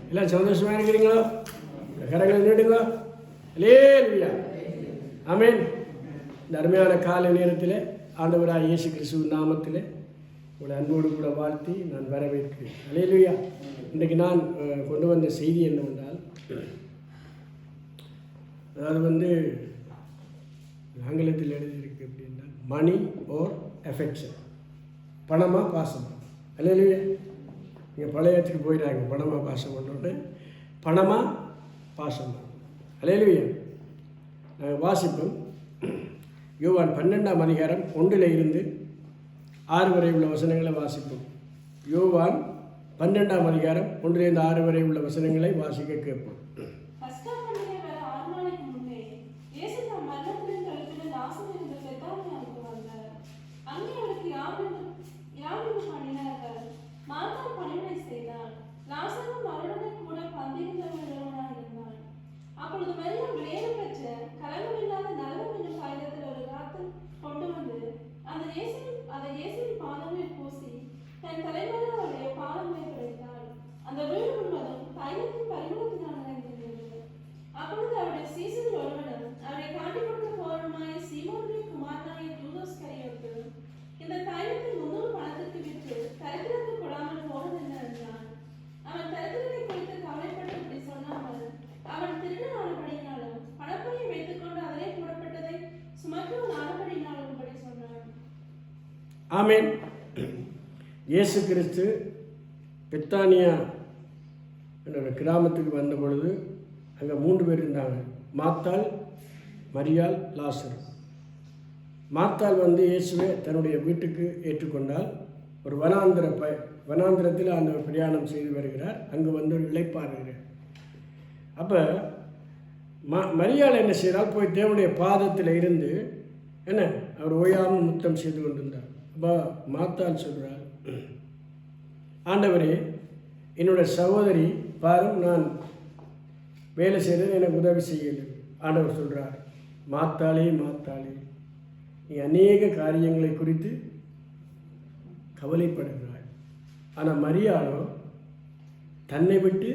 எல்லாம் சந்தோஷமாக இருக்கிறீங்களோ? கரங்களை நீடுங்க. அல்லேலூயா. ஆமென். இந்த அருமையான காலை நேரத்தில் ஆண்டவராக இயேசு கிறிஸ்துவின் நாமத்தில் உங்களை அன்போடு கூட வாழ்த்தி நான் வரவேற்கிறேன். அல்லேலூயா. இன்றைக்கு நான் கொண்டு வந்த செய்தி என்னவென்றால், அதாவது ஆங்கிலத்தில் எழுதியிருக்கு அப்படின்னா, மணி ஓர் அஃபெக்ஷன், பணமாக பாசமாக. அல்லேலூயா. நீங்கள் பழையத்துக்கு போயிடாங்க, பணமாக பாசம் பண்ணுறது, பணமாக பாசமாக. அல்லேலூயா. நாங்கள் வாசிப்போம். யோவான் 12ஆம் அதிகாரம் 1 6 வரை உள்ள வசனங்களை வாசிப்போம். யோவான் 12ஆம் அதிகாரம் 1 6 வரை உள்ள வசனங்களை வாசிக்க கேட்போம். அப்பொழுது மரியாள் வேறு பெற்ற கலங்கமில்லாத நலவம் என்னும் தைலத்தில் ஒரு ராத்தல் கொண்டு வந்து அதை இயேசுவின் பாதங்களில் பூசி தன் தலைமையில் அவருடைய பாதங்களை துடைத்தாள். அந்த வீடு முழுவதும் தைலத்தின் பரிமளத்தினால் நிறைந்திருந்தது. அப்பொழுது அவருடைய சீசரில் ஒருவனும் அவரை காட்டிக் கொடுக்க போவனுமாய சீமோனுடைய குமாரனாகிய யூதாஸ் கரியோத்து, இந்த தைலத்தை 300 பணத்திற்கு விற்று தரித்திரருக்கு கொடாமல் போனதென்ன என்றான். அவன் தரித்திரத்தை குறித்து கவலைப்பட்டு இப்படி சொன்னாமல், அவன் திருடனானபடியினாலும் பணப்பையை வைத்துக் கொண்டு அதிலே போடப்பட்டதை சுமக்கிறவன் ஆனபடியினாலும் இப்படி சொன்னான். ஆமென். இயேசு கிறிஸ்து பெத்தானியா என்ற கிராமத்துக்கு வந்த பொழுது அங்கே 3 பேர் இருந்தாங்க. மாத்தாள், மரியாள், லாசரு. மாத்தாள் இயேசுவை தன்னுடைய வீட்டுக்கு ஏற்றுக்கொண்டால் ஒரு வனாந்திரத்தில் அந்த பிரயாணம் செய்து வருகிறார். அங்கு ஒரு இளைப்பாறுகிறார். அப்போ மரியாள் என்ன செய்கிறால், போய் தேவனுடைய பாதத்தில் இருந்து அவர் ஓயாமல் முத்தம் செய்து கொண்டிருந்தார். அப்போ மாத்தாள் சொல்கிறார், ஆண்டவரே, என்னோட சகோதரி பாரும், நான் வேலை செய்கிறது எனக்கு உதவி செய்யலை. ஆண்டவர் சொல்கிறார், மாத்தாளே மாத்தாளே, நீ அநேக காரியங்களை குறித்து கவலைப்படுகிறாள். ஆனால் மரியாளோ தன்னை விட்டு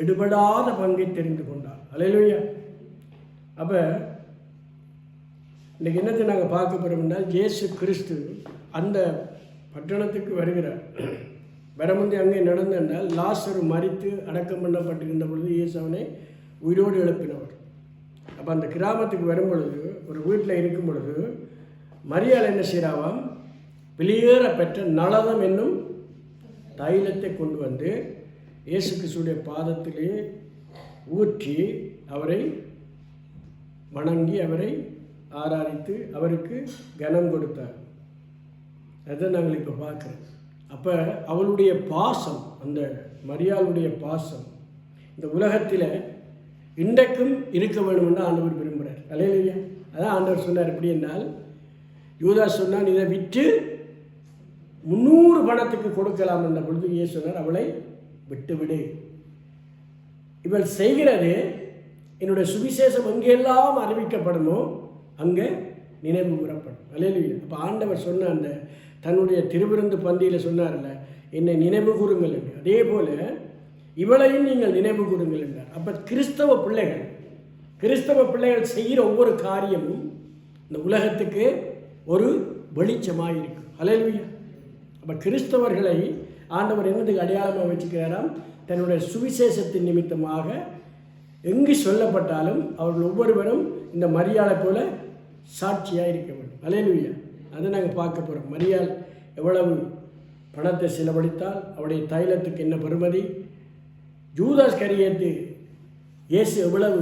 எடுபடாத பங்கை தெரிந்து கொண்டார். அல்லேலூயா. அப்போ இன்றைக்கு என்னத்தை நாங்கள் பார்க்க போகிறோம்னா, இயேசு கிறிஸ்து அந்த பட்டணத்துக்கு வருகிறார். வரமுந்தி அங்கே நடந்தால் லாசரு மரித்து அடக்கம் பண்ணப்பட்டிருந்த பொழுது இயேசு அவனை உயிரோடு எழுப்பினவர். அப்போ அந்த கிராமத்துக்கு வரும் பொழுது, ஒரு வீட்டில் இருக்கும் பொழுது, மரியாள் என்ன செய்கிறாவாம், வெளியேற பெற்ற நளதம் என்னும் தைலத்தை கொண்டு வந்து இயேசு கிறிஸ்துடைய பாதத்திலே ஊற்றி அவரை வணங்கி அவரை ஆராதித்து அவருக்கு கனம் கொடுத்தார். அதை நாங்கள் இப்போ பார்க்குறோம். அப்போ அவளுடைய பாசம், அந்த மரியாளுடைய பாசம் இந்த உலகத்தில் இன்றைக்கும் இருக்க வேண்டும் என்று ஆண்டவர் விரும்புகிறார். அல்லேலூயா. அதான் ஆண்டவர் சொன்னார். எப்படி என்றால், யூதாஸ் சொன்னான், இதை விற்று 300 பணத்துக்கு கொடுக்கலாம் என்ற பொழுது இயேசு சொன்னார், அவளை விட்டுவிடு. இவள் செய்கிறது என்னுடைய சுவிசேஷம் எங்கெல்லாம் அறிவிக்கப்படுமோ அங்கே நினைவு கூறப்படும். அல்லேலூயா. அப்போ ஆண்டவர் சொன்ன அந்த தன்னுடைய திருவிருந்து பந்தியில் சொன்னார்ல, என்னை நினைவு கூறுங்கள் என்று, அதே போல் இவளையும் நீங்கள் நினைவு கூறுங்கள் என்றார். அப்போ கிறிஸ்தவ பிள்ளைகள் செய்கிற ஒவ்வொரு காரியமும் இந்த உலகத்துக்கு ஒரு வெளிச்சமாக இருக்கும். அல்லேலூயா. அப்போ கிறிஸ்தவர்களை ஆண்டவர் என்னதுக்கு அடையாளமாக வச்சுக்கிறாராம், தன்னுடைய சுவிசேஷத்தின் நிமித்தமாக எங்கு சொல்லப்பட்டாலும் அவர்கள் ஒவ்வொருவரும் இந்த மரியாளை போல சாட்சியாக இருக்க வேண்டும். அல்லேலூயா. அதை நாங்கள் பார்க்க போகிறோம். மரியாள் எவ்வளவு பணத்தை செலவழித்தால், அவருடைய தைலத்துக்கு என்ன பெறுமதி, யூதாஸ் கரியோத்து இயேசு எவ்வளவு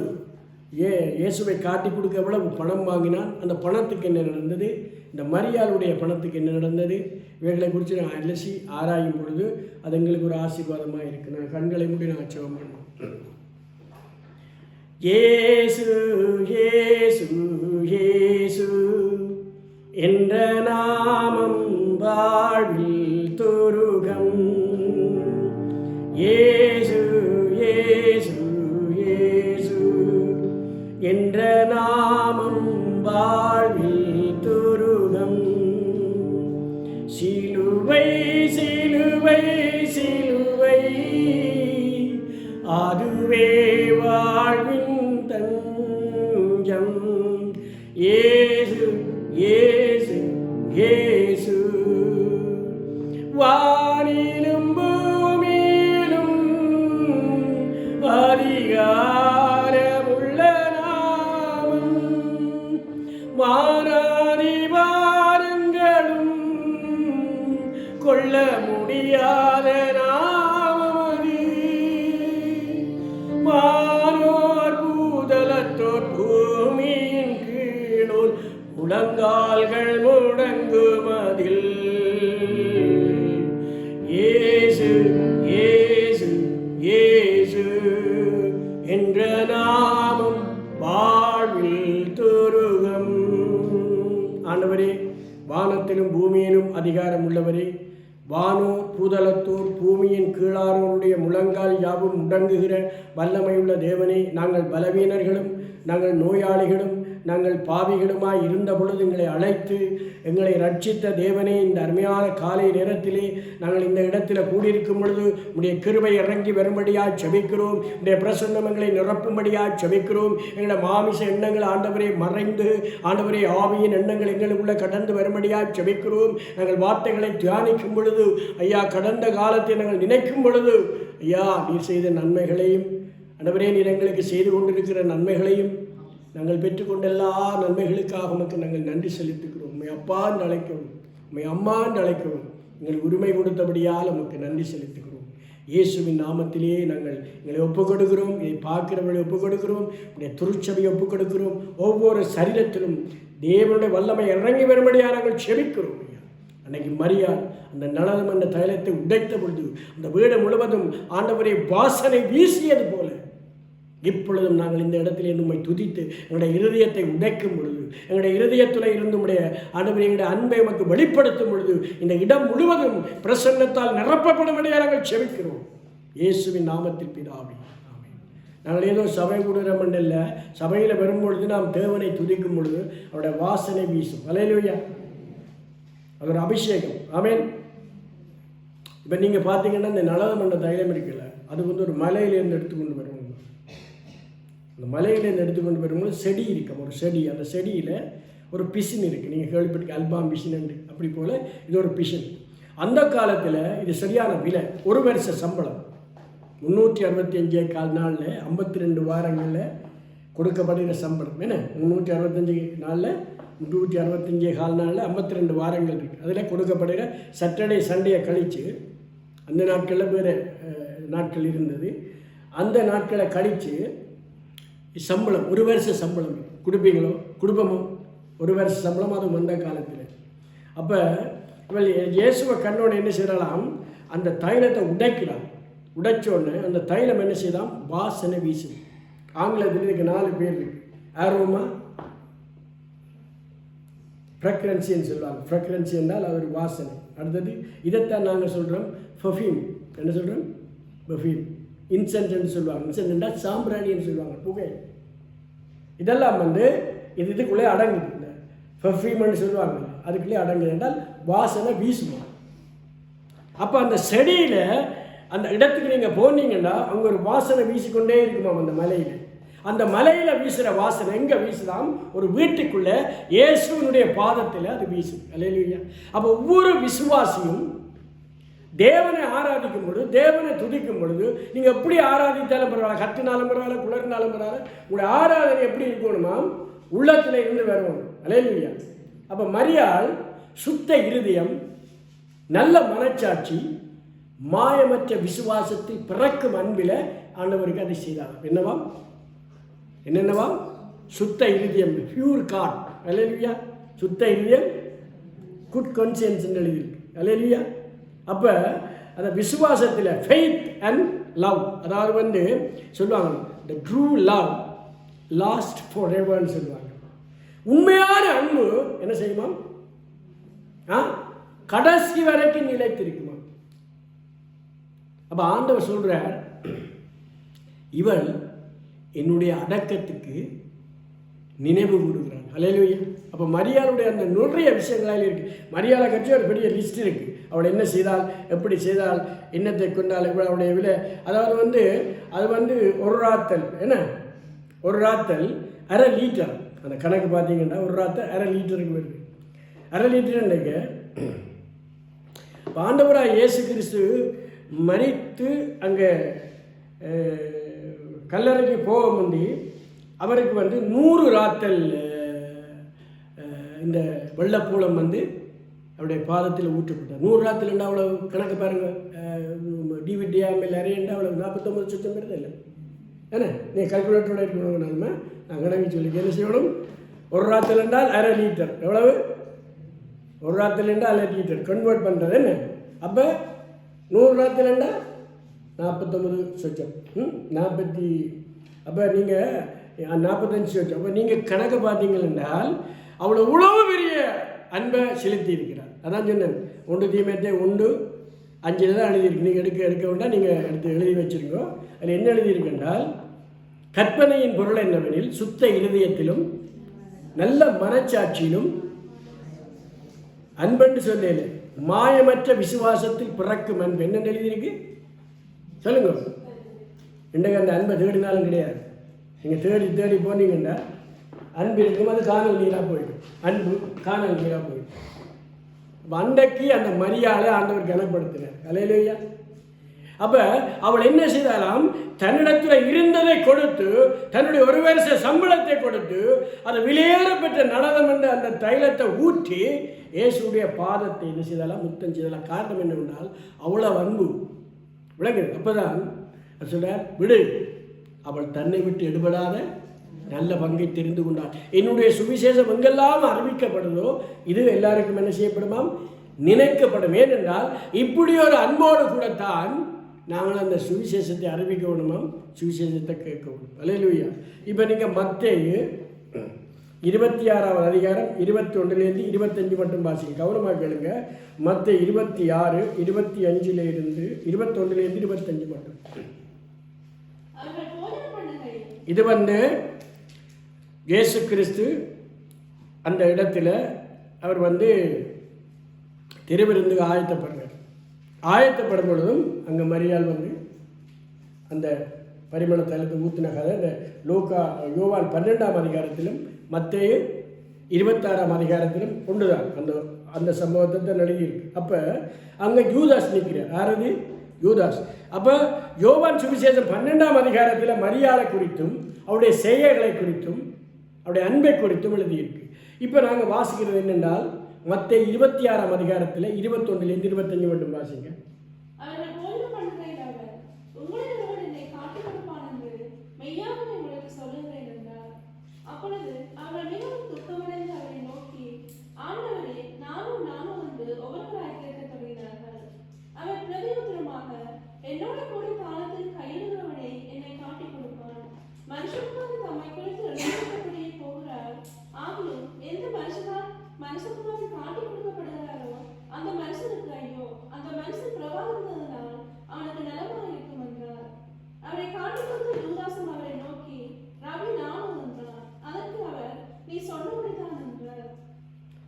இயேசுவை காட்டி கொடுக்க எவ்வளவு பணம் வாங்கினான், அந்த பணத்துக்கு என்ன நடந்தது, இந்த மரியாளுடைய பணத்துக்கு என்ன நடந்தது, இவைகளை குறித்து நான் அலசி ஆராயும் பொழுது அது எங்களுக்கு ஒரு ஆசீர்வாதமாக இருக்குது. நான் கண்களை மூடி நான் ஜெபம் பண்ணோம். இயேசு இயேசு இயேசு என்ற நாமம் வாழ்வில் துருகம். இயேசு இயேசு இயேசு என்ற நாமம் வாழ்வில் துருகம். சிலுவை சிலுவை சிலுவை அதுவே வாழ்வின் தஞ்சம். இயேசு இயேசு இயேசு. வானிலும் பூமியிலும் அதிகாரமுள்ள நாமம், வானாதிவாரங்களும் கொள்ள முடியாத நாமமது. வானோர் பூதலத்தோர் பூமியின் கீழோர் முழங்கால்கள் முடங்குமதில். இயேசு இயேசு இயேசு என்ற நாமம் வாழ்வில் துருகம். ஆண்டவரே, வானத்திலும் பூமியிலும் அதிகாரம் உள்ளவரே, வானோர் பூதலத்தோர் பூமியின் கீழாரோருடைய முழங்கால் யாவும் முடங்குகிற வல்லமையுள்ள தேவனே, நாங்கள் பலவீனர்களும் நாங்கள் நோயாளிகளும் நாங்கள் பாவிகளுமாய் இருந்த பொழுது எங்களை அழைத்து எங்களை ரட்சித்த தேவனே, இந்த அருமையான காலை நேரத்திலே நாங்கள் இந்த இடத்தில் கூடியிருக்கும் பொழுது உடைய கிருபை இறங்கி வரும்படியாக செபிக்கிறோம். உடைய பிரசன்னம் எங்களை நிரப்பும்படியாக செபிக்கிறோம். எங்களுடைய மாமிச எண்ணங்கள் ஆண்டவரை மறைந்து ஆண்டவரை ஆவியின் எண்ணங்கள் எங்களுக்குள்ள கடந்து வரும்படியாக செபிக்கிறோம். நாங்கள் வார்த்தைகளை தியானிக்கும் பொழுது ஐயா, கடந்த காலத்தை நாங்கள் நினைக்கும் பொழுது ஐயா, நீர் செய்த நன்மைகளையும் ஆண்டவரே, நீர் எங்களுக்கு செய்து கொண்டிருக்கிற நன்மைகளையும் நாங்கள் பெற்றுக்கொண்ட எல்லா நன்மைகளுக்காக உமக்கு நாங்கள் நன்றி செலுத்துகிறோம். உண்மை அப்பா என்று அழைக்கவும், உண்மை அம்மா என்று அழைக்கவும் எங்களுக்கு உரிமை கொடுத்தபடியால் உமக்கு நன்றி செலுத்துகிறோம். இயேசுவின் நாமத்திலேயே நாங்கள் எங்களை ஒப்புக் கொடுக்கிறோம். இதை பார்க்கிறவர்களை ஒப்புக் கொடுக்கிறோம். உடைய திருச்சபையை ஒப்புக் கொடுக்கிறோம். ஒவ்வொரு சரீரத்திலும் தேவனுடைய வல்லமை இறங்கி வரும்படியாக நாங்கள் செபிக்கிறோம். அன்னைக்கு மரியாள் அந்த நலனம் என்ற தைலத்தை உடைத்த பொழுது அந்த வீடு முழுவதும் ஆண்டவரை வாசனை வீசியது போல இப்பொழுதும் நாங்கள் இந்த இடத்திலே உம்மை துதித்து எங்களுடைய இருதயத்தை உடைக்கும் பொழுது, எங்களுடைய இருதயத்தில் இருந்து உடைய ஆண்டவரே எங்களுடைய அன்பை நமக்கு வெளிப்படுத்தும் பொழுது இந்த இடம் முழுவதும் பிரசன்னத்தால் நிரப்பப்படும்படியாக நாங்கள் செபிக்கிறோம். இயேசுவின் நாமத்தில் பிதாவே, ஆமென். நாங்கள் ஏதோ சபை கூடுகிற இல்லை, சபையில் வரும்பொழுது நாம் தேவனை துதிக்கும் பொழுது அவருடைய வாசனை வீசும். அல்லேலூயா. அது ஒரு அபிஷேகம். ஆமென். இப்போ நீங்கள் பார்த்தீங்கன்னா இந்த நலனம் என்ற தைலம் இருக்குல்ல, அது ஒரு மலையிலேருந்து எடுத்துக்கொண்டு வருவோம். அந்த மலையிலேருந்து எடுத்துக்கொண்டு வரும்போது செடி இருக்கும், ஒரு செடி. அந்த செடியில் ஒரு பிசின் இருக்குது. நீங்கள் கேள்விப்பட்டு அல்பாம் பிசின் என்று, அப்படி போல் இது ஒரு பிசின். அந்த காலத்தில் இது சரியான விலை. ஒரு வருஷ சம்பளம் 365 நாளில் 52 வாரங்களில் கொடுக்கப்படுகிற சம்பளம். என்ன 365 நாளில் 365 நாளில் 52 வாரங்கள் இருக்குது. அதில் கொடுக்கப்படுகிற சாட்டர்டே சண்டே கழித்து, அந்த நாட்களில் வேறு நாட்கள் இருந்தது, அந்த நாட்களை கழித்து சம்பளம், ஒரு வருஷ சம்பளம் கொடுப்பீங்களோ, குடும்பமோ ஒரு வருஷ சம்பளம். அது வந்த காலத்தில். அப்போ இவள் இயேசுவை கண்ணோடு என்ன செய்யலாம், அந்த தைலத்தை உடைக்கிறான். உடைச்சோடனே அந்த தைலம் என்ன செய்யலாம், வாசனை வீசும். ஆங்கிலத்தில் இதுக்கு 4 பேர் இருக்கு. ஆரோமா, ஃப்ரெக்ரன்சின்னு சொல்லுவாங்க. ஃப்ரெக்ரன்சி என்றால் அது ஒரு வாசனை. அடுத்தது இதைத்தான் நாங்கள் சொல்கிறோம் பர்ஃப்யூம். என்ன சொல்கிறோம், பர்ஃப்யூம். இன்சென்ட்னு சொல்லுவாங்க. இன்சென்ட் என்றால் சாம்பிராணின்னு சொல்லுவாங்க, புகை. இதெல்லாம் இதுக்குள்ளே அடங்குது. இந்த பர்ஃப்யூம்னு சொல்லுவாங்க, அதுக்குள்ளே அடங்குது என்றால் வாசனை வீசுமா. அப்போ அந்த செடியில் அந்த இடத்துக்கு நீங்கள் போனீங்கன்னா அங்கே ஒரு வாசனை வீசிக்கொண்டே இருக்குமா. அந்த மலையில், அந்த மலையில் வீசுகிற வாசனை எங்கே வீசுதாம், ஒரு வீட்டுக்குள்ளே இயேசுவினுடைய பாதத்தில் அது வீசும். அல்லேலூயா. அப்போ ஒவ்வொரு விசுவாசியும் தேவனை ஆராதிக்கும் பொழுது, தேவனை துதிக்கும் பொழுது, நீங்கள் எப்படி ஆராதித்தாலும் பரவாயில்ல, கத்தினாலும் பரவாயில்ல, குளர்னாலும் பரவாயில்ல, உங்களுடைய ஆராதனை எப்படி இருக்கணுமா, உள்ளத்தில் இருந்து வரணும். அல்லேலூயா. அப்போ மரியாள் சுத்த இருதயம், நல்ல மனச்சாட்சி, மாயமற்ற விசுவாசத்தில் பிறக்கும் அன்பில் ஆண்டவருக்கு அதை செய்தார். என்னென்னவா, சுத்த இருதயம், பியூர் காட். அல்லேலூயா. சுத்த இருதயம், குட் கான்சியன்ஸ் எழுதியிருக்கு. அல்லேலூயா. அப்போ அந்த விசுவாசத்தில் ஃபெய்த் அண்ட் லவ், அதாவது சொல்லுவாங்க the true love last for எவர்னு சொல்லுவாங்க. உண்மையான அன்பு என்ன செய்யுமா, கடைசி வரைக்கும் நிலைத்திருக்குமா. அப்போ ஆண்டவர் சொல்கிறார், இவள் என்னுடைய அடக்கத்துக்கு நினைவு கூறுகிறாள். அல்லேலூயா. அப்போ மரியாளுடைய அந்த நிறைய விஷயங்களால் இருக்குது. மரியாதை கட்சி ஒரு பெரிய லிஸ்ட் இருக்குது. அவள் என்ன செய்தால், எப்படி செய்தால், என்னத்தை கொண்டால், அவளுடைய விலை. அதாவது அது ஒரு ராத்தல் என்ன, ஒரு ராத்தல் அரை லிட்டர். அந்த கணக்கு பார்த்தீங்கன்னா ஒரு ராத்தல் அரை லிட்டருக்கு வருது. அரை லிட்டர்ன்னுக்கு ஆண்டவராக இயேசு கிறிஸ்து மரித்து அங்கே கல்லறைக்கு போக முந்தி அவருக்கு 100 ராத்தல் இந்த வெள்ளப்பூளம் அவருடைய பாதத்தில் ஊற்றப்பட்டார். 100 ராத்தல் அவ்வளோ கணக்கு பாருங்கள். டிவிடியா மேலே அறையண்டா அவ்வளோ 49 சுத்தம் வருது இல்லை ஏன்னா நீ கால்குலேட்டரோட இருக்கணும். நான் கணக்கு சொல்லி என்ன செய்யணும், ஒரு ராத்தல் என்றால் அரை லிட்டர். எவ்வளவு, ஒரு ராத்தல் என்றால் அரை லிட்டர் கன்வெர்ட் பண்ணுறது என்ன. அப்போ 100 ராத்தல் என்றால் 49 சொச்சம் 40. அப்போ நீங்கள் 45 சொச்சம். அப்போ நீங்கள் கணக்கு பார்த்தீங்கள் அவ்வளோ உழவு பெரிய அன்பை செலுத்தி இருக்கிறார். அதான் சொன்னேன், 1 தீமோத்தேயு 1:5 தான் எழுதியிருக்கு. நீங்கள் எடுக்க வேண்டாம், நீங்கள் எடுத்து எழுதி வச்சுருக்கோம். அதில் என்ன எழுதியிருக்கென்றால், கற்பனையின் பொருள் என்னவெனில் சுத்த இருதயத்திலும் நல்ல மனச்சாட்சியிலும் அன்பென்று சொல்லல, மாயமற்ற விசுவாசத்தில் பிறக்கும் அன்பு. என்ன எழுதியிருக்கு சொல்லுங்க. இன்றைக்கு அந்த அன்பை தேடினாலும் கிடையாது. நீங்கள் தேடி போனீங்கன்னா அன்பு இருக்கும், அது காணல் நீராக போயிடும். அன்பு காணல் நீராக போயிடும். அன்றைக்கு அந்த மரியாதை ஆண்டவர் கனப்படுத்தினார். அல்லேலூயா. அப்போ அவள் என்ன செய்தாலாம், தன்னிடத்தில் இருந்ததை கொடுத்து, தன்னுடைய ஒரு வருஷ சம்பளத்தை கொடுத்து, அதை விலையேறப்பெற்ற நடனம் என்ற அந்த தைலத்தை ஊற்றி இயேசுடைய பாதத்தை என்ன செய்தாலாம், முத்தம் செய்தாலாம். காரணம் என்னவென்றால் அவ்வளோ அன்பு விளங்குது. அப்போ தான் சொல்கிறார், விடு, அவள் தன்னை விட்டு எடுபடாத நல்ல பங்கை தெரிந்து கொண்டாள். என்னுடைய சுவிசேஷம் எங்கெல்லாம் அறிவிக்கப்படுதோ இது எல்லாருக்கும் என்ன செய்யப்படுமாம், நினைக்கப்படும். ஏனென்றால் இப்படி ஒரு அன்போடு கூடத்தான் நாங்கள் அந்த சுவிசேஷத்தை அறிவிக்க வேணுமாம், சுவிசேஷத்தை கேட்க வேணும். அல்லேலூயா. இப்போ நீங்கள் மத்தேயு 26ஆம் அதிகாரம் 21லேருந்து 25 மட்டும் வாசிங்க, கவனமாக கேளுங்க. மத்தேயு 26, 25லேருந்து 21லேருந்து 25 மட்டும். இது இயேசு கிறிஸ்து அந்த இடத்துல அவர் திருவிருந்துக்கு ஆயத்தப்படும் பொழுதும் அங்கே மரியாள் அந்த பரிமள தைலத்தை ஊற்றின கதை இந்த யோவான் 12ஆம் அதிகாரத்திலும் மத்தேயு 26ஆம் அதிகாரத்திலும் கொண்டுதான் அந்த சம்பவத்தை தான் எழுதியிருக்கு. அப்போ அங்கே யூதாஸ் நிற்கிறார். யாரது? யூதாஸ். அப்போ யோவான் சுவிசேஷம் 12ஆம் அதிகாரத்தில் மரியாதை குறித்தும் அவருடைய செய்கைகளை குறித்தும் அவருடைய அன்பை குறித்தும் எழுதியிருக்கு. இப்போ நாங்கள் வாசிக்கிறது என்னென்றால் மத்தேயு 26ஆம் அதிகாரத்தில் 21லேருந்து 25 மட்டும் வாசிங்க.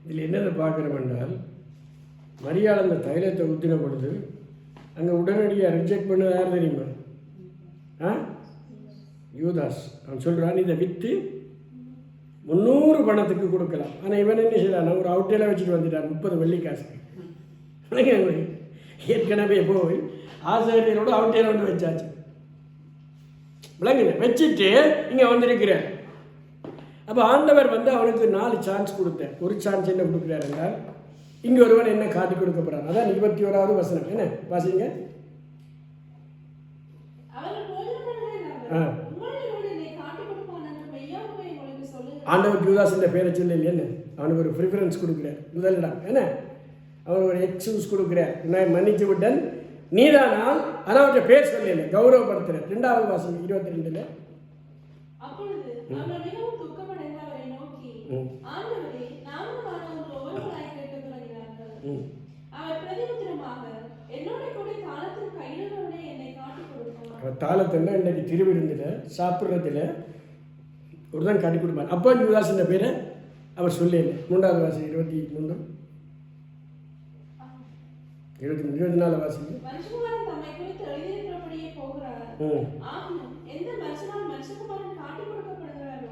இதில் என்னென்ன பார்க்குறோம் என்றால், மரியாள் அந்த தைலத்தை ஊற்றின பொழுது அங்கே உடனடியாக ரிஜெக்ட் பண்ண யார் தெரியுமா? யூதாஸ். அவன் சொல்கிறான், இதை விற்று 300 பணத்துக்கு கொடுக்கலாம். ஆனால் இவன் என்ன செய்யறான், ஒரு அவுட்டையில் வச்சுட்டு வந்துட்டான் 30 வெள்ளிக்காசுக்கு. ஏற்கனவே போய் ஆசிரியரோட அவுட்டையில் ஒன்று வச்சாச்சு. விளங்குது, வச்சுட்டு இங்கே வந்திருக்கிறேன். அப்போ ஆண்டவர் அவனுக்கு 4 சான்ஸ் கொடுத்தேன். ஒரு சான்ஸ் என்ன கொடுக்குறாரு என்றால், இங்கே ஒருவன் என்ன காட்டி கொடுக்கப்படுறான். அதான் 21வது வசனம். என்ன வாசிங்க. ஆண்டவர் யூதாஸ் இந்த பேரை சொல்ல இல்லைன்னு அவனுக்கு ஒரு ப்ரிஃபரன்ஸ் கொடுக்குறார். முதலிடம் என்ன, அவனுக்கு ஒரு எக்ஸ்கியூஸ் கொடுக்குறார். நான் மன்னிச்சு விட்டன், நீதானால் ஆனால் அவற்றை பேர் சொல்லல, கௌரவப்படுத்துறேன். 2வது வாசகம் 22ல். தாளத்தன்னா இன்றைக்கு திருவிருந்தில் சாப்பிட்றதுல ஒரு தான் காட்டி கொடுப்பார். அப்போ யூதாஸ் என்ற பேரை அவர் சொல்லல. 3வது வாசகம் 23. 24 வாசிங்க. மனுஷகுமாரன் தம்மை குறித்து எழுதியிருக்கிறபடியே போகிறார். ஆகிலும் எந்த மனுஷனால் மனுஷகுமாரன் காட்டிக் கொடுக்கப்படுகிறாரோ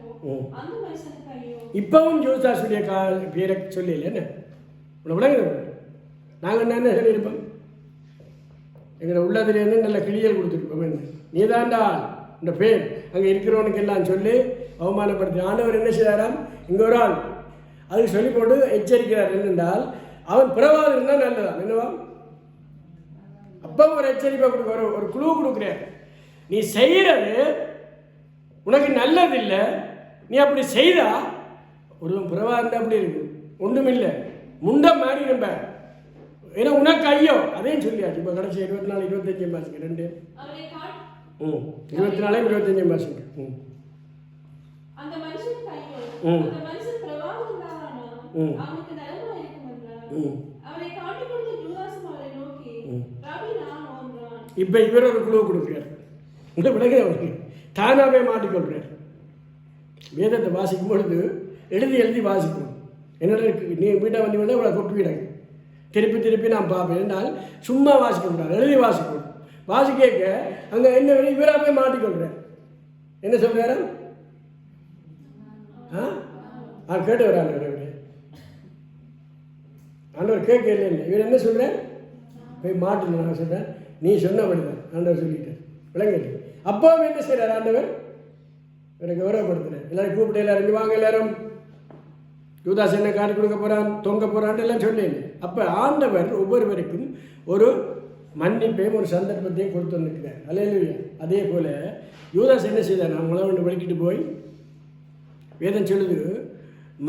அந்த மனுஷனுக்கு ஐயோ. இப்பவும் யூதாசுடைய பேரை சொல்லல என்ன விளங்குது. நாங்கள் என்ன சொல்லியிருப்போம், எங்களை உள்ளதுலேருந்து நல்ல கிளியல் கொடுத்துருப்போம். நீதாண்டா இந்த பேர் அங்கே இருக்கிறவனுக்கு எல்லாம் சொல்லி அவமானப்படுத்தி ஆண்டவர் என்ன செய்தாராம், இங்கே ஒரு ஆள் அதுக்கு சொல்லி போட்டு எச்சரிக்கிறார். என்னென்றால் அவன் பிறவாது இருந்தால் நல்லதான் என்னவா. அப்போ ஒரு எச்சரிப்பை கொடுக்க ஒரு குழு கொடுக்குறார். நீ செய்கிறது உனக்கு நல்லதில்லை, நீ அப்படி செய்தா ஒருவன் பிறவா இருந்தால் அப்படி இருக்கு ஒன்றுமில்லை முண்டம் மாதிரி இருப்ப. ஏன்னா உனக்கு ஐயோ அதையும் சொல்லியாச்சு. இப்போ கடைசி 24 25 மாதங்க 2 24 25 மாதங்க. அந்த மனுஷனுக்கு ஐயோ, அந்த மனுஷன் பிரவாகம் உள்ளவனானா அவனுக்கு நலமா இருக்கும் என்றார். அவரை காட்டிக் கொடுத்த யூதாசும் அவரை நோக்கி ரபி நான் என்றான். இப்போ இவர் ஒரு குழு கொடுக்குறார். இந்த விலகை அவருக்கு தானாகவே மாட்டிக்கொள்கிறார். வேதத்தை வாசிக்கும் பொழுது எழுதி வாசிக்கணும். என்னோட நீ வீட்டை வந்து இவ்வளோ கொட்டு விடாங்க திருப்பி நான் பார்ப்பேன். என்றால் சும்மா வாசிக்கக்கூடாது, எழுதி வாசிக்கணும். வாசிக்க அங்கே என்ன இவராகவே மாட்டிக்கொள்கிறார். என்ன சொல்கிறாரு? கேட்டு வராங்க ஆண்டவர் கேட்க இல்லை. இவர் என்ன சொல்கிறேன், போய் மாட்டுன்னு நான் சொல்கிறேன். நீ சொன்னபடிதான் ஆண்டவர் சொல்லிட்டார். விளங்கிட்டு அப்பாவும் என்ன செய்கிறார், ஆண்டவர் இவரை கௌரவப்படுத்துகிறார். எல்லாரும் கூப்பிட்டு எல்லாரும் வாங்க எல்லாரும் யூதாஸ் என்ன காட்டி கொடுக்க போகிறான், தொங்க போகிறான்னு எல்லாம் சொல்லேன். அப்போ ஆண்டவர் ஒவ்வொருவருக்கும் ஒரு மன்னிப்பையும் ஒரு சந்தர்ப்பத்தையும் கொடுத்து வந்துருக்கிறார். அல்லேலூயா. அதே போல் யூதாஸ் என்ன செய்தார், நான் உணவு வலிக்கிட்டு போய் வேதம் சொல்லுது,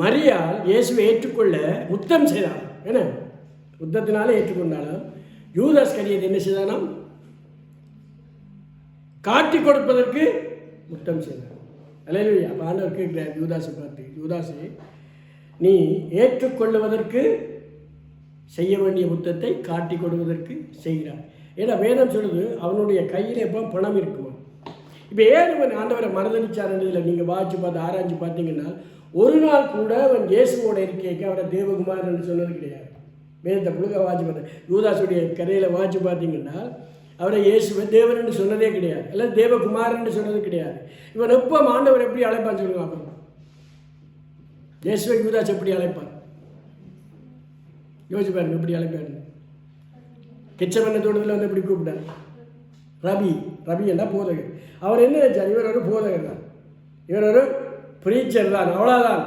மரியாள் இயேசுவை ஏற்றுக்கொள்ள முத்தம் செய்தார். என்ன முத்தத்தினாலே ஏற்றுக்கொண்டாலும் யூதாஸ் கரியது என்ன செய்தானாம், காட்டி கொடுப்பதற்கு முத்தம் செய்தார். அல்லேலூயா. அப்போ ஆண்டவர் கேட்கிறார் யூதாஸை பார்த்து, யூதாஸை நீ ஏற்றுக்கொள்ளுவதற்கு செய்ய வேண்டிய முத்தத்தை காட்டி கொடுவதற்கு செய்கிறார். ஏன்னா வேதம் சொல்லுது அவனுடைய கையில் எப்போ பணம் இருக்குமா. இப்போ ஏன் ஆண்டவரை மறுதளிச்சார்ன்றதில் நீங்கள் வாட்சி பார்த்து ஆராய்ச்சி பார்த்தீங்கன்னா ஒரு நாள் கூட அவன் இயேசுவோட இருக்கைக்கு அவரை தேவகுமார் என்று சொன்னது கிடையாது. வேதத்தை புழுக வாட்சி பார்த்தேன். யூதாசுடைய கதையில் வாட்சி பார்த்தீங்கன்னா அவரை இயேசுவை தேவன் என்று சொன்னதே கிடையாது, இல்லை தேவகுமார் என்று சொன்னது கிடையாது. இவன் எப்போ ஆண்டவர் எப்படி அழைப்பான்னு சொல்லுவாங்க, இயேசுவை யூதாஸ் எப்படி அழைப்பார் யோசிச்சு பாருங்க. எப்படி அழைப்பார், கெச்சமன்ன தோட்டத்தில் வந்து எப்படி கூப்பிட்டார், ரபி என்ன போதகர். அவர் என்ன நினைச்சார், இவர் ஒரு போதகர் தான், இவர் ஒரு ப்ரீச்சர் தான், அவ்வளோதான்.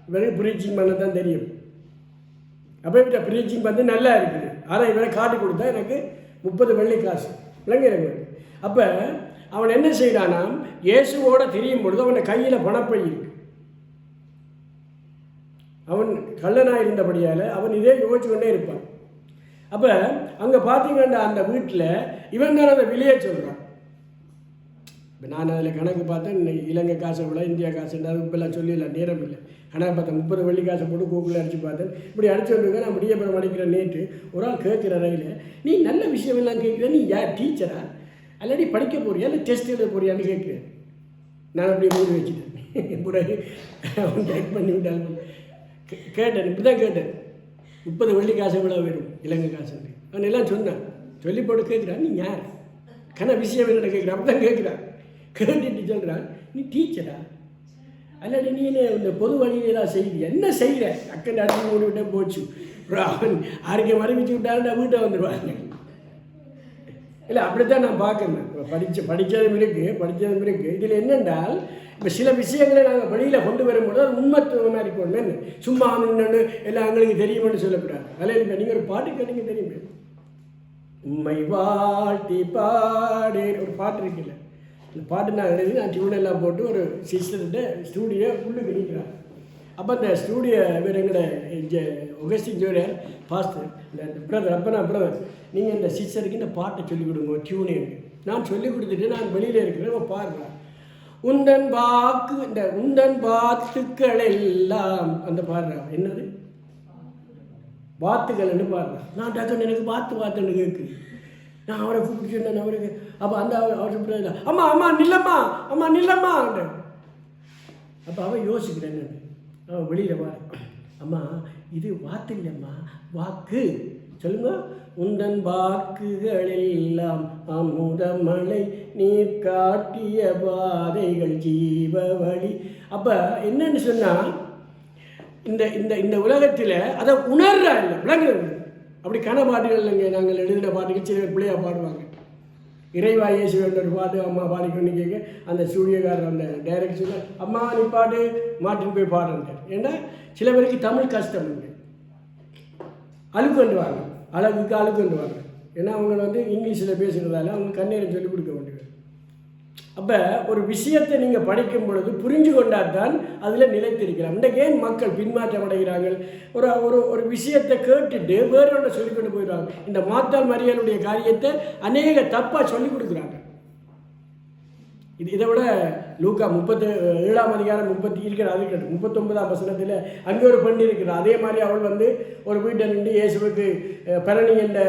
இவருக்கு ப்ரீச்சிங் பண்ண தான் தெரியும். அப்போ இப்படி ப்ரீச்சிங் பண்ணி நல்லா இருக்குது. ஆனால் இவரை காட்டி கொடுத்தா எனக்கு 30 வெள்ளி காசு விளங்குறவங்க. அப்போ அவன் என்ன செய்கிறானாம், இயேசுவோட தெரியும் பொழுது அவனை கையில் பணப்பை இருக்கு. அவன் கள்ளனாக இருந்தபடியால் அவன் இதே யோசிச்சு கொண்டே இருப்பான். அப்போ அங்கே பார்த்தீங்கன்னா அந்த வீட்டில் இவன் தான் அந்த விலையை சொல்கிறான். இப்போ நான் அதில் கணக்கு பார்த்தேன், இலங்கை காசை விட இந்தியா காசு அது இப்போல்லாம் சொல்லிடலாம், நேரம் இல்லை. ஆனால் பார்த்தேன் 30 வெள்ளி காசை போட்டு கூகுளில் அடித்து பார்த்தேன். இப்படி அடிச்சு வந்துங்க. நான் முடியப்புறம் அடிக்கிற நேற்று ஒரு ஆள் கேட்குற ரயில், நீ நல்ல விஷயம் எல்லாம் கேட்குற, நீ யார் டீச்சரா அல்லாடி படிக்க போறியா இல்லை டெஸ்ட் எழுத போறியான்னு கேட்குறேன். நான் அப்படி மூடி வச்சுட்டேன். பிறகு அவன் டைப் பண்ணி விட்டால் கேட்டேன், இப்படி தான் கேட்டேன், 30 வெள்ளி காசை விட வேணும் இலங்கை காசு. அவன் எல்லாம் சொன்னான். சொல்லி போட்டு கேட்குறான், நீ யார் கன விஷயம் என்ன கேட்குறான். அப்படி தான் கேட்குறான். கேட்டுட்டு சொல்கிறான், நீ டீச்சரா அல்லாடி நீ இந்த பொது வழியெல்லாம் செய்ய என்ன செய்கிற, அக்கன் அடிச்சு மூடி விட்டே போச்சு. அவன் ஆரோக்கியம் அறிவிச்சு விட்டாருன்னா வீட்டை வந்துடுவாங்க. இல்லை அப்படித்தான் நான் பார்க்குறேன். படித்ததும் இருக்குது. இதில் என்னென்றால் இப்போ சில விஷயங்களை நாங்கள் வெளியில் கொண்டு வரும்போது அது உண்மைத்துவமாக இருக்கணும். என்ன சும்மா நின்று எல்லாம் எங்களுக்கு தெரியுமென்னு சொல்லக்கூடாது. அதில் இப்போ நீங்கள் ஒரு பாட்டு கேட்டீங்க தெரியுமே, உண்மை வாழ்த்தி பாடு ஒரு பாட்டு இருக்குல்ல, இந்த பாட்டு நான் எழுதி நான் டியூனெல்லாம் போட்டு ஒரு சிஸ்டர்கிட்ட ஸ்டூடியோ உள்ளே கிடைக்கிறான். அப்போ அந்த ஸ்டூடியோ வேறு எங்கட ஒகஸ்டின் ஜோரியர் பாஸ்டர் இந்த பிரதர், அப்போ நான் பிரதர் நீங்கள் இந்த சிஸ்டருக்கு இந்த பாட்டை சொல்லிக் கொடுங்க டியூனே. நான் சொல்லிக் கொடுத்துட்டு நான் வெளியில் இருக்கிறேன் பாடுறேன். உண்டன் வாக்கு இந்த உண்டன் வாத்துக்கள் எல்லாம் அந்த பாடுறான். என்னது வாத்துக்கள்னு பாடுறான். நான் டக்குன்னு எனக்கு வாத்துன்னு கேட்குது. நான் அவரை கூப்பிட்டு சொன்னேன் அவருக்கு. அப்போ அந்த அவர் சொல்ல அம்மா நில்லம்மா. அப்போ அவன் யோசிக்கிறேன். அவன் வெளியில் வர, அம்மா இது வாத்து இல்லைம்மா வாக்கு சொல்லுங்க. உந்தன் வாக்குகளெல்லாம் அமுதமலை நீர் காட்டிய பாதைகள் ஜீவ வழி. அப்போ என்னன்னு சொன்னால் இந்த இந்த இந்த உலகத்தில் அதை உணர்றா இல்லை, விளங்குறது. அப்படி கன பாட்டுகள் இல்லைங்க. நாங்கள் எழுதின பாட்டுகள் சில பிள்ளையா பாடுவாங்க. இறைவா இயேசுன்ற ஒரு பாட்டு அம்மா பாடிக்கொண்டு கேட்க அந்த ஸ்டூடியோக்காரர் அந்த டைரக்ஷன் அம்மா நீ பாட்டு மாட்டின்னு போய் பாடுறாங்க. ஏன்னா சில பேருக்கு தமிழ் கஷ்டம் உண்டு, அழுக்குண்டுவாங்க, அழகுக்கு அழுக்குண்டுவாங்க. ஏன்னா அவங்க இங்கிலீஷில் பேசுகிறதால அவங்க கண்ணீரை சொல்லிக் கொடுக்க வேண்டியது. அப்போ ஒரு விஷயத்தை நீங்கள் படிக்கும் பொழுது புரிஞ்சு கொண்டால்தான் அதில் நிலைத்திருக்கலாம். இன்றைக்கு ஏன் மக்கள் பின்மாற்றம் அடைகிறார்கள்? ஒரு ஒரு ஒரு விஷயத்தை கேட்டுட்டு வேறு ஒன்றை சொல்லிக் கொண்டு போயிடுவாங்க. இந்த மாத்தாள் மரியாளுடைய காரியத்தை அநேக தப்பாக சொல்லிக் கொடுக்குறாங்க. இதை விட லூக்கா 37ஆம் அதிகாரம் 30 இருக்கிற அது 39ஆம் வசனத்தில் அங்கே ஒரு பெண் இருக்கிறார். அதே மாதிரி அவள் ஒரு வீட்டை நின்று இயேசுவுக்கு பரணி என்ற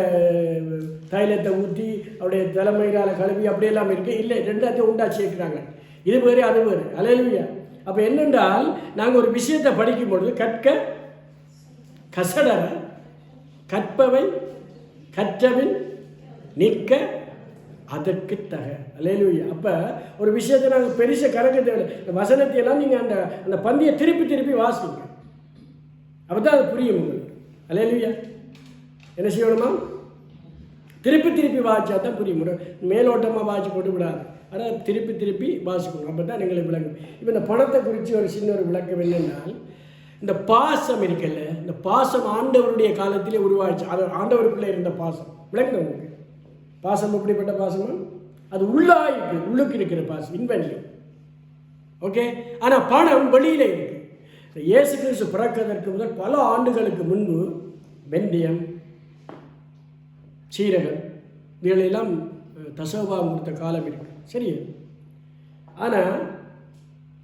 தைலத்தை ஊற்றி அவருடைய தலைமையிலால் கழுவி அப்படியெல்லாம் இருக்குது. இல்லை, ரெண்டாத்தையும் உண்டாச்சு இருக்கிறாங்க. இது வேறு அது வேறு. அல்லேலூயா. அப்போ என்னென்றால் நாங்கள் ஒரு விஷயத்தை படிக்கும் பொழுது கற்க கசடர கற்பவை கற்றவின் நிற்க அதற்கு தக. அல்லேலூயா. அப்போ ஒரு விஷயத்தை நாங்கள் பெருச கணக்கு தேவை. இந்த வசனத்தையெல்லாம் நீங்கள் அந்த அந்த பந்தியை திருப்பி திருப்பி வாசிங்க. அப்போ தான் அது புரியும் உங்களுக்கு. அல்லேலூயா. என்ன செய்யணுமா? திருப்பி திருப்பி வாசிச்சா தான் புரியும். மேலோட்டமாக வாசி போட்டு விடாது. ஆனால் திருப்பி திருப்பி வாசிக்கணும். அப்போ தான் எங்களுக்கு விளங்கும். இப்போ இந்த பணத்தை குறித்து ஒரு சின்ன ஒரு விளக்கம் என்னென்னால், இந்த பாசம் இருக்குல்ல, இந்த பாசம் ஆண்டவருடைய காலத்திலே உருவாச்சு. அது ஆண்டவருக்குள்ளே இருந்த பாசம் விளங்குது உங்களுக்கு. பாசம் எப்படிப்பட்ட பாசமா? அது உள்ளாயிருக்கு, உள்ளுக்கு இருக்கிற பாசம், இன்வென்ட்லி. ஓகே. ஆனால் பணம் வெளியில் இருக்கு. இயேசு கிறிஸ்து பிறக்கிறதற்கு முதல் பல ஆண்டுகளுக்கு முன்பு வெந்தயம், சீரகம் இவைகளெல்லாம் தசோபாகம் கொடுத்த காலம் இருக்கு. சரியா? ஆனால்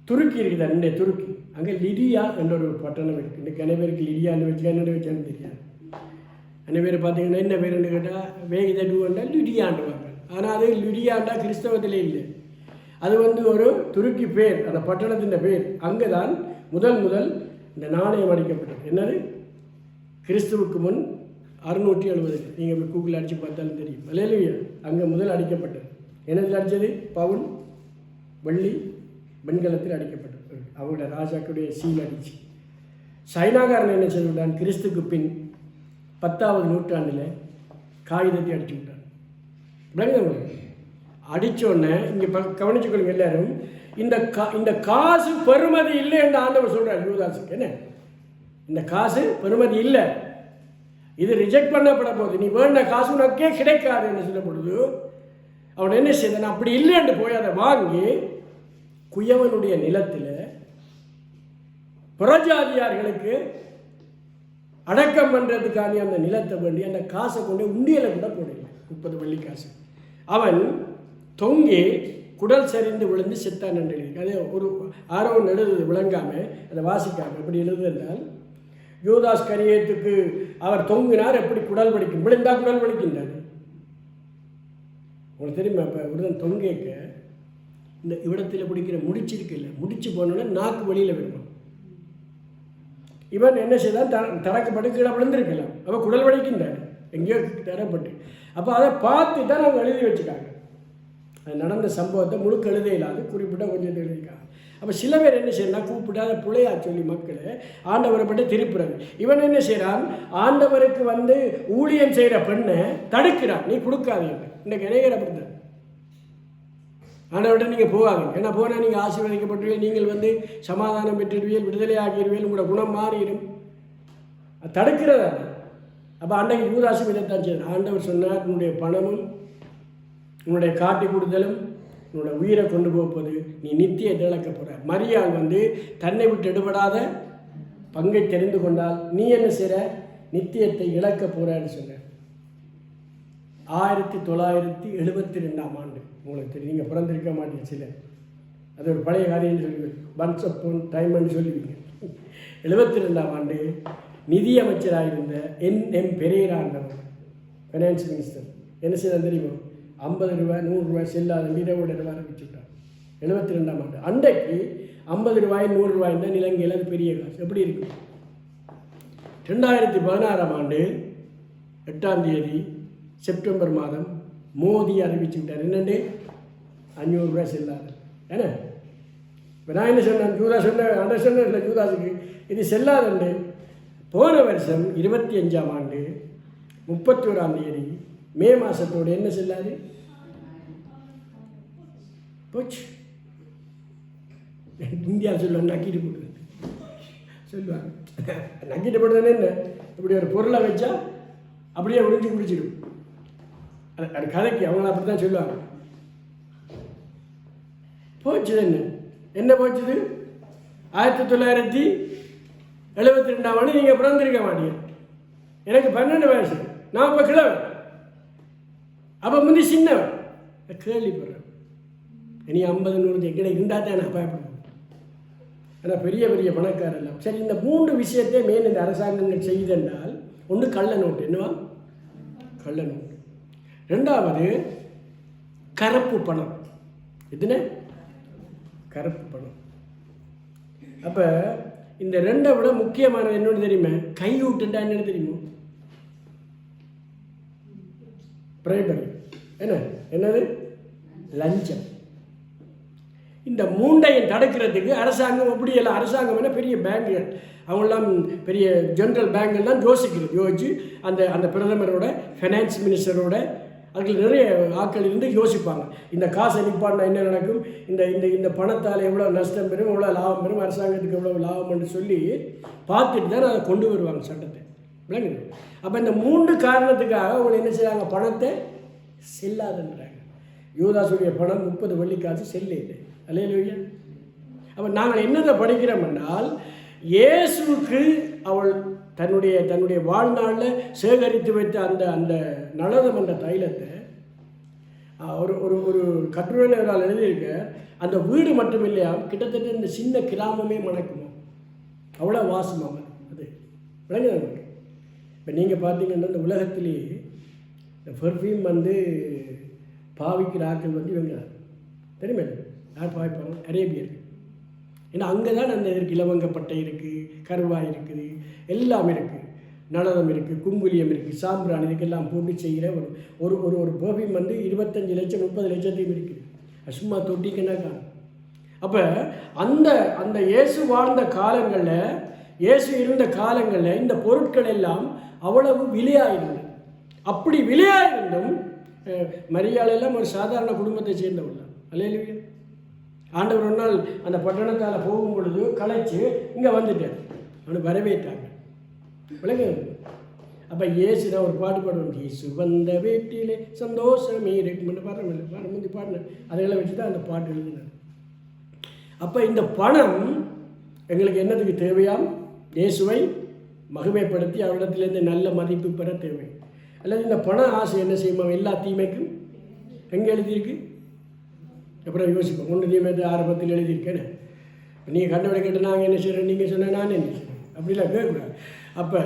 துருக்கி இருக்குது, அன்றைய துருக்கி. அங்கே லிடியா என்ற ஒரு பட்டணம் இருக்குது. இன்றைக்கு அனைவருக்கு லிடியான்னு வச்சு என்ன வச்சான்னு தெரியாது. அனைவர் பார்த்தீங்கன்னா என்ன பேருன்னு கேட்டால் வேகித டூண்டா லிடியாண்டுவாங்க. ஆனால் அது லிடியாண்டா கிறிஸ்தவத்தில் இல்லை. அது ஒரு துருக்கி பேர், அந்த பட்டணத்தின் பேர். அங்கே தான் முதல் இந்த நாணயம் அடிக்கப்பட்டது. என்னது? கிறிஸ்துவுக்கு முன் 670. நீங்கள் கூகுளில் அடித்து பார்த்தாலும் தெரியும். அல்லேலூயா. அங்கே முதல் அடிக்கப்பட்டது. என்னதில் அடித்தது? பவுன், வெள்ளி, வெண்கலத்தில் அடிக்கப்பட்டது. அவங்களோட ராஜாக்களுடைய சீல் அடிச்சு. சைனாக்காரன் என்ன செய்துவிட்டான்? கிறிஸ்துக்கு பின் 10ஆவது நூற்றாண்டில் காகிதத்தை அடிச்சு விட்டான். விளங்குது? அடித்தோடனே இங்கே கவனிச்சுக்கொள்ளுங்க எல்லாரும். இந்த காசு பெறுமதி இல்லை என்று ஆண்டவர் சொல்கிறார் யூதாசுக்கு. என்ன? இந்த காசு பெறுமதி இல்லை, இது ரிஜெக்ட் பண்ணப்பட போகுது, நீ வேண்ட காசு உனக்கே கிடைக்காது என்று சொல்ல பொழுது அவன் என்ன செய்தான்? அப்படி இல்லைன்னு போய் அதை வாங்கி குயவனுடைய நிலத்தில் புறஜாதியார்களுக்கு அடக்கம் பண்ணுறதுக்கான அந்த நிலத்தை வேண்டி அந்த காசை கொண்டு உண்டியலை கூட போடல. 30 வெள்ளி காசு. அவன் தொங்கி குடல் சரிந்து விழுந்து செத்தான் என்று எழுதி. அதே ஒரு ஆரோன் எழுதுது விளங்காமல், அதை வாசிக்காமல் எப்படி எழுதுனால், யூதாஸ் கரியத்துக்கு அவர் தொங்கினார், எப்படி குடல் வலிக்கும், விழுந்தா குடல் வலிக்கின்றார். உங்களுக்கு தெரியுமா? இப்போ விடுதன் தொங்கேக்க இந்த இவ்விடத்தில் பிடிக்கிற முடிச்சிருக்கில்ல, முடிச்சு போனோன்னா நாக்கு வழியில் விடுவான். இவன் என்ன செய்தான்? தரக்கப்பட்டு கீழே விழுந்திருக்கலாம். அவன் குடல் வலிக்கின்றார், எங்கேயோ தரப்பட்டு. அப்போ அதை பார்த்து தான் அவங்க எழுதி வச்சுக்காங்க. அது நடந்த சம்பவத்தை முழுக்க எழுத இல்லாது குறிப்பிட்ட கொஞ்சம் எழுதிக்காங்க. அப்போ சில பேர் என்ன செய்யறா? கூப்பிட்டாத பிள்ளையா சொல்லி மக்களை ஆண்டவரை பற்றி திருப்புறது. இவன் என்ன செய்கிறான்? ஆண்டவருக்கு ஊழியம் செய்கிற பெண்ணை தடுக்கிறான். நீ கொடுக்காதீங்க. இன்றைக்கு இணையர் அப்படித்தான். ஆண்டவர்கிட்ட நீங்கள் போகாது. ஏன்னா போனால் நீங்கள் ஆசீர்வதிக்கப்பட்டுவீர்கள், நீங்கள் சமாதானம் பெற்றுடுவீர்கள், விடுதலை ஆகிடுவீர்கள், உங்களோட குணம் மாறிடும். தடுக்கிறதா? அப்போ அன்றைக்கு யூதாசும் இதைத்தான் செய்யணும். ஆண்டவர் சொன்னார், உன்னுடைய பணமும் உன்னுடைய காட்டி கொடுத்தலும் உன்னோட உயிரை கொண்டு போவது, நீ நித்தியத்தை இழக்க போகிற. மரியாள் தன்னை விட்டு எடுபடாத பங்கை தெரிந்து கொண்டால் நீ என்ன செய்கிற? நித்தியத்தை இழக்க போகிறான்னு சொன்ன. 1972ஆம் ஆண்டு. உங்களுக்கு தெரியும், நீங்கள் பிறந்திருக்க மாட்டீங்க சிலர். அது ஒரு பழைய காரியம்னு சொல்லுவீங்க, ஒன்ஸ் அப்பான் டைம்னு சொல்லுவீங்க. 72ஆம் ஆண்டு நிதியமைச்சராக இருந்த என் பெரியராண்டவர், ஃபைனான்ஸ் மினிஸ்டர், என்ன செய்தால் தெரியுமா? 50 ரூபாய் 100 ரூபாய் செல்லாத வீரவோட ஆரம்பிச்சுட்டார். 72ஆம் ஆண்டு. அன்றைக்கு 50 ரூபாய் 100 ரூபாய் தான் இலங்கையில் அது பெரிய காசு. எப்படி இருக்கும்? 2016ஆம் ஆண்டு 8ஆம் தேதி செப்டம்பர் மாதம் மோடி அறிவிச்சு விட்டார். என்னண்டு 500 ரூபாய் செல்லாது. ஏன்னா இப்போ நான் என்ன சொன்னேன், சொன்ன ஜூதாஸுக்கு இது செல்லாதுண்டு. போன வருஷம் 25ஆம் ஆண்டு 31ஆம் தேதி மே மாதத்தோடு என்ன செல்லாது போச்சு. இந்தியா சொல்லுவாங்க நக்கிட்டு போட்டு சொல்லுவாங்க. நக்கிட்டு போட்டதுன்னு என்ன, இப்படி ஒரு பொருளை வச்சா அப்படியே உறிஞ்சி குடிச்சிடும். அது கதைக்கு அவங்கள அப்படி தான் சொல்லுவாங்க. போச்சுது என்ன போச்சுது 1972ஆம் ஆண்டு நீங்கள் பிறந்திருக்க மாட்டீங்க. எனக்கு 12 வயசு, நான் இப்போ கிழவன், அப்போ முந்தி சின்னவன். கேள்விப்படுறேன் இனி 50 100 எங்கே இருந்தால் தான் நான் பயப்படுவேன். ஆனால் பெரிய பெரிய பணக்காரர் எல்லாம் சரி. இந்த 3 விஷயத்தை மேல் இந்த அரசாங்கங்கள் செய்தென்றால், ஒன்று கள்ள நோட்டு, என்னவா கள்ள நோட்டு. 2வது கருப்பு பணம். எதுன கருப்பு பணம். அப்போ இந்த 2ஐ விட முக்கியமானது என்னன்னு தெரியுமா, கையூட்டுண்டா என்னன்னு தெரியுமோ, பிரைபரி. என்னது லஞ்சம். இந்த 3ஐயும் தடுக்கிறதுக்கு அரசாங்கம் அப்படி எல்லாம், அரசாங்கம் என்ன பெரிய பேங்குகள் அவங்களாம் பெரிய ஜென்ரல் பேங்கெல்லாம் யோசிச்சு அந்த பிரதமரோட ஃபைனான்ஸ் மினிஸ்டரோட அதுக்கு நிறைய ஆட்கள் இருந்து யோசிப்பாங்க. இந்த காசை நிப்பாட்டினா என்ன நடக்கும், இந்த இந்த இந்த பணத்தால் எவ்வளோ நஷ்டம் பெறும், எவ்வளோ லாபம் பெறும், அரசாங்கத்துக்கு எவ்வளோ லாபம்னு சொல்லி பார்த்துட்டு தான் அதை கொண்டு வருவாங்க சட்டத்தை. விளங்குது? அப்போ இந்த 3 காரணத்துக்காக அவங்க என்ன செய்கிறாங்க, பணத்தை செல்லாதுன்றாங்க. யூதாசுடைய பணம் 30 வெள்ளிக்காசு செல்ல இல்லை. அல்லேலூயா. அப்போ நாங்கள் என்னதை படிக்கிறோம் என்றால், இயேசுவுக்கு அவள் தன்னுடைய வாழ்நாளில் சேகரித்து வைத்த அந்த நளதம் என்ற தைலத்தை ஒரு ஒரு கட்டுரையாளர் எழுதியிருக்க, அந்த வீடு மட்டும் இல்லையா, கிட்டத்தட்ட இந்த சின்ன கிராமமே மணக்குமா, அவ்வளோ வாசமாக அது. விளங்குது? இப்போ நீங்கள் பார்த்தீங்கன்னா இந்த உலகத்திலேயே இந்த பெர்ஃப்யூம் பாவிக்கிற ஆட்கள் இவங்க தெரியுமா, யார் பாவிப்பாங்க, அரேபியர்கள். ஏன்னா அங்கே தான் அந்த இதற்கு இலவங்கப்பட்டை இருக்குது, கருவாய் இருக்குது, எல்லாம் இருக்குது, நளதம் இருக்குது, குங்குலியம் இருக்குது, சாம்பிராணி இதுக்கெல்லாம் போட்டு செய்கிற ஒரு ஒரு ஒரு பெர்ஃப்யூம் 25 லட்சம் 30 லட்சத்தையும் இருக்குது. சும்மா தொட்டிக்குன்னா காணும். அப்போ அந்த இயேசு வாழ்ந்த காலங்களில், இயேசு இருந்த காலங்களில் இந்த பொருட்கள் எல்லாம் அவ்வளவு விலையாயிருந்தது. அப்படி விலையாயிருந்தும் மரியாளெல்லாம் ஒரு சாதாரண குடும்பத்தை சேர்ந்தவள் தான். அல்லேலூயா. ஆண்டவர் ஒரு நாள் அந்த பட்டணத்தால் போகும் பொழுது களைச்சு இங்கே வந்துட்டார், அவனுக்கு வரவேற்றாங்க. விளங்க? அப்போ இயேசுதான் ஒரு பாட்டு பாடுவோம், இயேசு வந்த வீட்டிலே சந்தோஷமே இருக்குன்னு பாடுறேன் முந்தி பாடினேன். அதையெல்லாம் வச்சு தான் அந்த பாட்டு எழுதினார். அப்போ இந்த பணம் எங்களுக்கு என்னதுக்கு தேவையாம், இயேசுவை மகிமைப்படுத்தி அவரிடத்திலேருந்து நல்ல மதிப்பு பெற தேவை. அல்லது இந்த பண ஆசை என்ன செய்யுமா, எல்லா தீமைக்கும் எங்கே எழுதியிருக்கு, அப்புறம் யோசிப்போம். 1 தீமையத்தை ஆரம்பத்தில் எழுதியிருக்கேன்னு நீங்கள் கண்டவிட கேட்டு நாங்கள் என்ன செய்கிறோம், நீங்கள் சொன்னால் நான் என்ன செய்கிறேன், அப்படிலாம் கேட்கக்கூடாது. அப்போ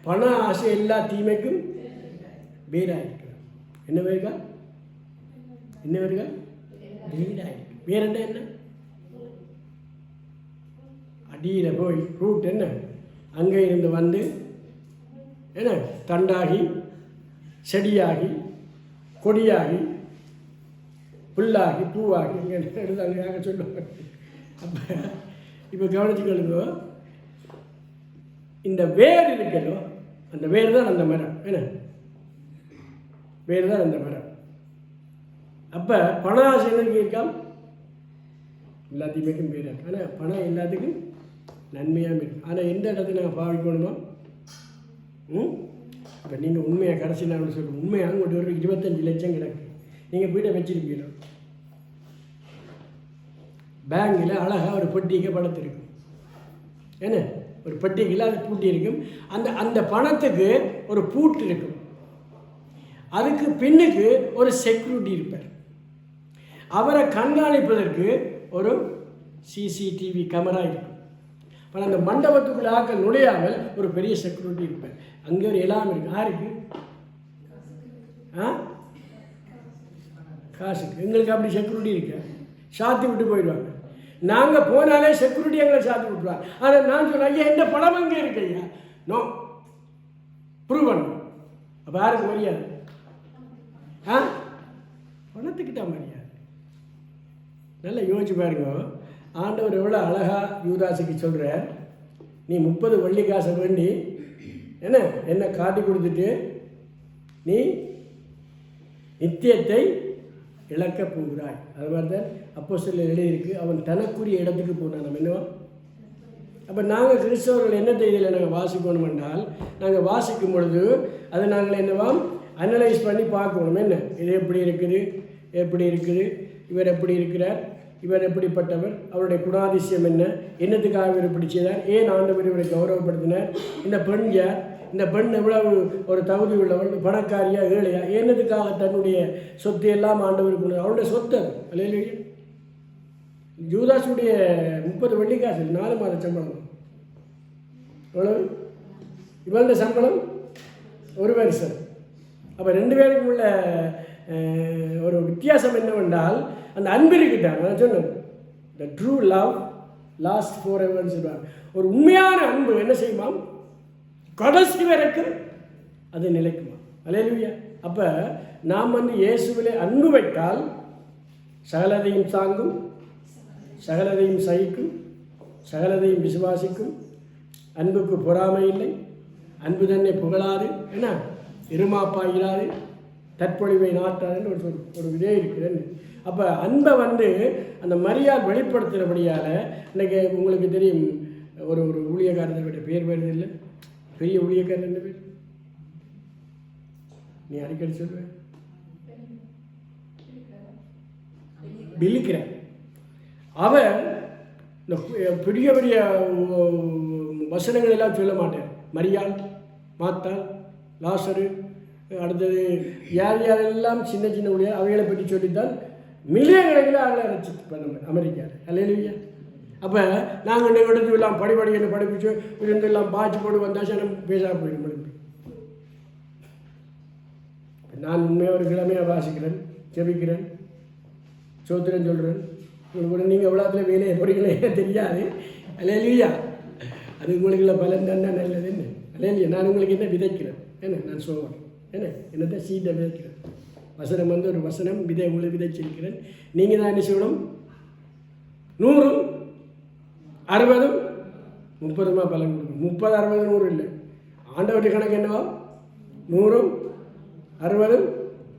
பண ஆசை எல்லா தீமைக்கும் வேறாயிருக்கிறோம். என்ன வேறுக்கா, என்ன வேறுக்கா, வேறாயிருக்கு. வேறு என்ன அடியில் போய் ரூட் என்ன அங்கே இருந்து வந்து என்ன தண்டாகி செடியாகி கொடியாகி புல்லாகி பூவாகி இங்கே எழுதாங்க சொல்லுவாங்க. அப்போ இப்போ கவனிச்சுக்கொள்ளுங்க, இந்த வேர் இருக்கല്ലോ, அந்த வேர் தான் அந்த மரம். என்ன வேர் தான் அந்த மரம். அப்போ பண ஆசை என்ன இருக்கா, எல்லாத்தையுமே பேர் இருக்கு. ஆனால் பணம் எல்லாத்துக்கும் நன்மையாக இருக்கும். ஆனால் எந்த இடத்துல நாங்கள் பாவிக்கணுமா, இப்போ நீங்கள் உண்மையாக கடைசி நான் சொல்லுங்கள், உண்மையாக அங்கிட்டு ஒரு 25 லட்சம் கிடக்கு, நீங்கள் போய்ட்ட வச்சிருப்பீங்க. பேங்கில் அழகாக ஒரு பெட்டிக்கு பணத்து இருக்கும். என்ன ஒரு பெட்டிக்கில் அது பூட்டி இருக்கும். அந்த பணத்துக்கு ஒரு பூட்டு இருக்கும். அதுக்கு பின்னுக்கு ஒரு செக்யூரிட்டி இருப்பார். அவரை கண்காணிப்பதற்கு ஒரு சிசிடிவி கேமரா இருக்கும். ஆனால் அந்த மண்டபத்துக்குள்ள ஆக்கள் நுழையாமல் ஒரு பெரிய செக்யூரிட்டி இருப்பார். அங்கே ஒரு எல்லாம் இருக்கு. யாருக்கு? காசுக்கு. எங்களுக்கு அப்படி செக்யூரிட்டி இருக்கு, சாத்தி விட்டு போயிடுவாங்க. நாங்கள் போனாலே செக்யூரிட்டி எங்களை சாத்தி விட்டுருவாங்க. ஆனால் நான் சொல்கிறேன், ஐயா எந்த பணம் அங்கே இருக்கு ஐயா, நோ ப்ரூவ் பண்ணணும். அப்போ யாருக்கு மரியாதை? பணத்துக்கிட்ட மரியாதை. நல்லா யோசிச்சு பாருங்க. ஆண்டவர் எவ்வளோ அழகாக யூதாசுக்கு சொல்கிறார், நீ 30 வெள்ளி காசை வேண்டி என்ன காட்டி கொடுத்துட்டு நீ நித்தியத்தை இழக்க போகிறாய். அது மாதிரி தான் அப்போஸ்தலர் எழுதியிருக்கு, அவன் தனக்குரிய இடத்துக்கு போனான். நம்ம என்னவா? அப்போ நாங்கள் கிறிஸ்தவர்கள் என்ன இதில் நாங்கள் வாசிக்கணும் என்றால், நாங்கள் வாசிக்கும் பொழுது அதை நாங்கள் என்னவா அனலைஸ் பண்ணி பார்க்கணும். என்ன இது எப்படி இருக்குது, இவர் எப்படி இருக்கிறார், இவர் எப்படிப்பட்டவர், அவருடைய குணாதிசயம் என்னத்துக்காக இவர் இப்படி செய்தார், ஏன் ஆண்டவர் இவரை கௌரவப்படுத்தினார், இந்த பெண் யார், இந்த பெண் எவ்வளவு ஒரு தகுதி உள்ளவள், பணக்காரியா ஏழையா, என்னதுக்காக தன்னுடைய சொத்து எல்லாம் ஆண்டவருக்கு கொண்டு, அவருடைய சொத்து அது இல்லையா. யூதாசுடைய 30 வெள்ளி காசு 4 மாத சம்பளம். எவ்வளவு? இவளுடைய சம்பளம் 1 வருஷம். அப்போ 2 பேருக்கும் உள்ள ஒரு வித்தியாசம் என்னவென்றால், அந்த அன்பு இருக்கிட்டார். நான் சொன்னேன், the true love last for எவர்னு சொல்லுவாங்க. ஒரு உண்மையான அன்பு என்ன செய்யுமா, கடைசி வரைக்கும் அது நிலைக்குமா. அல்லேலூயா. அப்போ நாம் இயேசுவிலே அன்பு வைத்தால் சகலதையும் தாங்கும், சகலதையும் சகிக்கும், சகலதையும் விசுவாசிக்கும், அன்புக்கு பொறாமை இல்லை, அன்பு தன்னை புகழாது, என்ன இருமாப்பாயிராது, தற்பொழிவை நாட்டாதுன்னு ஒரு விதே இருக்குதுன்னு. அப்போ அன்பை அந்த மரியாதை வெளிப்படுத்துகிறபடியால் இன்றைக்கி உங்களுக்கு தெரியும், ஒரு ஊழியக்காரனுடைய பேர் வருது இல்லை, பெரிய ஊழியக்காரன் என்ன பேர் நீ அடிக்கடி சொல்லுவேன், பில்லிக்கிறேன். அவர் இந்த பெரிய பெரிய வசனங்கள் எல்லாம் சொல்ல மாட்டேன். மரியாள், மாத்தாள், லாசரு, அடுத்தது யாரெல்லாம் சின்ன சின்ன ஊழியர் அவைகளை பற்றி சொல்லித்தான் மில்லியன் கணக்கில் அவளை அரைச்சி பண்ண அமெரிக்காவில். அல்லேலூயா. அப்போ நாங்கள் இந்த இடத்துல எல்லாம் படிப்படியை படிப்பிச்சு இருந்தெல்லாம் பாய்ச்சி போட்டு வந்தால் சனம் பேசாமல் போயிடும். நான் உண்மையாக ஒரு கிழமையாக வாசிக்கிறேன், ஜெபிக்கிறேன், சோத்திரம் சொல்கிறேன். உங்களுக்கு நீங்கள் எவ்வளோத்துல வேலையை போறீங்களே தெரியாது. அல்லேலூயா. அது உங்களுக்குள்ள பலன் தான் நல்லது. என்ன அல்லேலூயா. நான் உங்களுக்கு என்ன விதைக்கிறேன், நான் சோவன், என்னதான் சீட்டை விதைக்கிறேன். வசனம் ஒரு வசனம் விதை உங்களுக்கு விதைச்சிருக்கிறேன். நீங்கள் தான் என்ன செய்யணும், 100, 60, 30 பலன் கொடுக்கணும். 30, 60, 100 இல்லை. ஆண்டவருடைய கணக்கு என்னவா, 100, 60,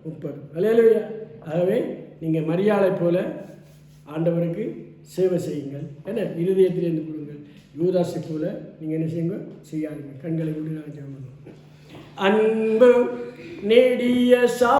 30. அல்லேலூயா. ஆகவே நீங்கள் மரியாதை போல ஆண்டவருக்கு சேவை செய்யுங்கள். இருதயத்திலிருந்து கொடுங்கள். யூதாசை போல நீங்கள் என்ன செய்யுங்க, செய்யாதீங்க. கண்களை விட்டு நான் ஜெபம் பண்ணுவோம். அன்பு நெடிய